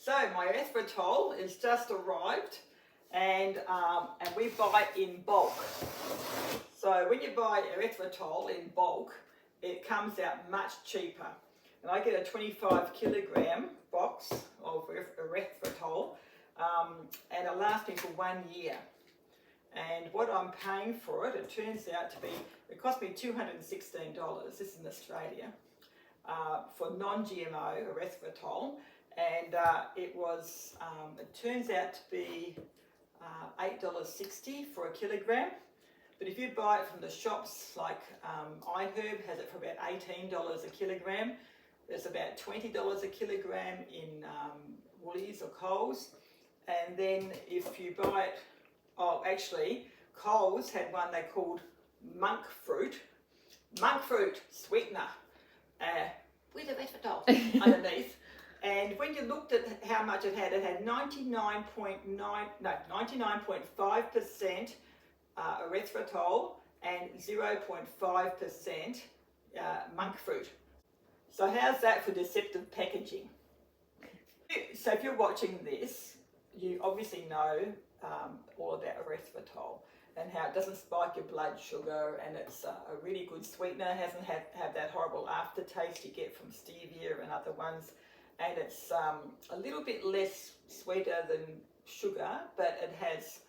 So my erythritol is just arrived, and we buy it in bulk. So when you buy erythritol in bulk, it comes out much cheaper. And I get a 25 kilogram box of erythritol, and it lasts me for 1 year. And what I'm paying for it, it turns out to be, it cost me $216, this is in Australia, for non-GMO erythritol, and it turns out to be $8.60 for a kilogram. But if you buy it from the shops, like iHerb has it for about $18 a kilogram. There's about $20 a kilogram in Woolies or Coles. And then if you buy it, actually, Coles had one they called monk fruit sweetener with erythritol underneath. And when you looked at how much it had 99.5% erythritol and 0.5% monk fruit. So how's that for deceptive packaging? So if you're watching this, you obviously know all about erythritol and how it doesn't spike your blood sugar, and it's a really good sweetener. It hasn't have that horrible aftertaste you get from stevia and other ones, and it's a little bit less sweeter than sugar, but it has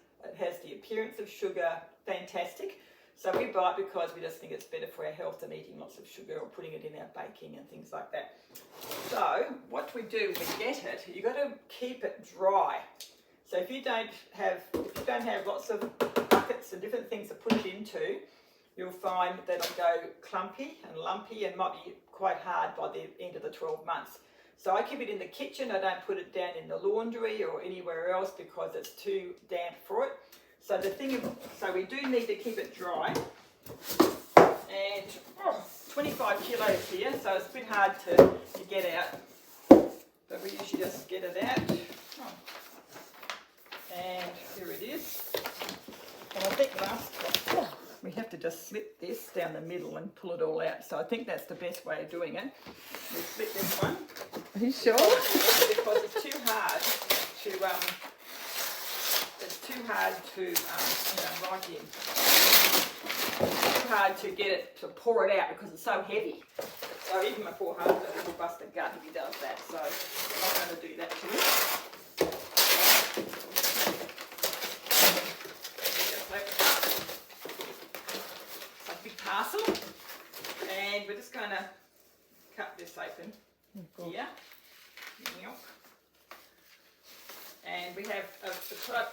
the appearance of sugar. Fantastic. So we buy it because we just think it's better for our health than eating lots of sugar or putting it in our baking and things like that. So what we do when we get it, you've got to keep it dry. So if you don't have lots of buckets and different things to put it into, you'll find that it'll go clumpy and lumpy and might be quite hard by the end of the 12 months. So I keep it in the kitchen. I don't put it down in the laundry or anywhere else because it's too damp for it. So so we do need to keep it dry. And 25 kilos here, so it's a bit hard to get out. But we usually just get it out. And here it is. And I think we have to just slip this down the middle and pull it all out. So I think that's the best way of doing it. We slip this one. Are you sure? Because it's too hard to right in. It's too hard to get it to pour it out because it's so heavy. So even my poor husband will bust a gut if he does that. So I'm not going to do that to him. A big parcel, and we're just going to cut this open here. And we have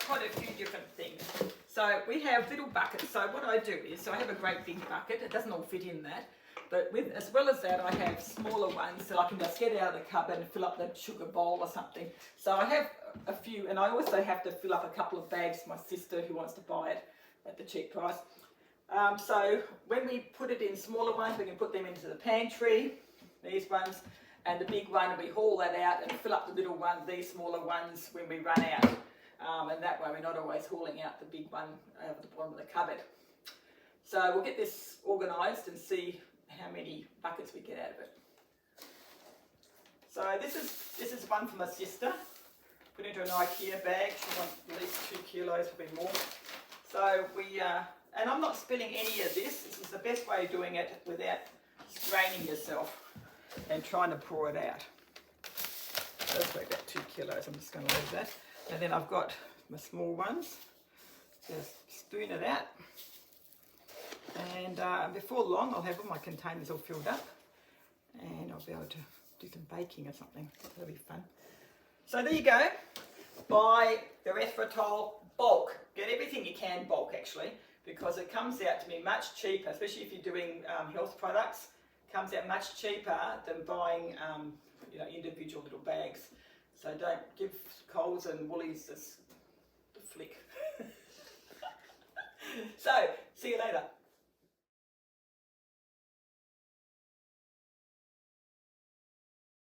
quite a few different things. So we have little buckets. So what I do is, I have a great big bucket. It doesn't all fit in that. But as well as that, I have smaller ones that I can just get out of the cupboard and fill up the sugar bowl or something. So I have a few, and I also have to fill up a couple of bags for my sister who wants to buy it at the cheap price. So when we put it in smaller ones, we can put them into the pantry, these ones. And the big one, we haul that out and fill up the little one, these smaller ones, when we run out. And that way we're not always hauling out the big one over the bottom of the cupboard. So we'll get this organised and see how many buckets we get out of it. So this is one for my sister. Put into an IKEA bag. She wants at least 2 kilos, probably more. So and I'm not spilling any of this. This is the best way of doing it without straining yourself and trying to pour it out. So that's about 2 kilos. I'm just going to leave that. And then I've got my small ones. Just spoon it out. And before long, I'll have all my containers all filled up. And I'll be able to do some baking or something. That'll be fun. So there you go. Buy the erythritol bulk. Get everything you can bulk, actually, because it comes out to be much cheaper, especially if you're doing health products. Comes out much cheaper than buying individual little bags. So don't give Coles and Woolies the flick. So, see you later.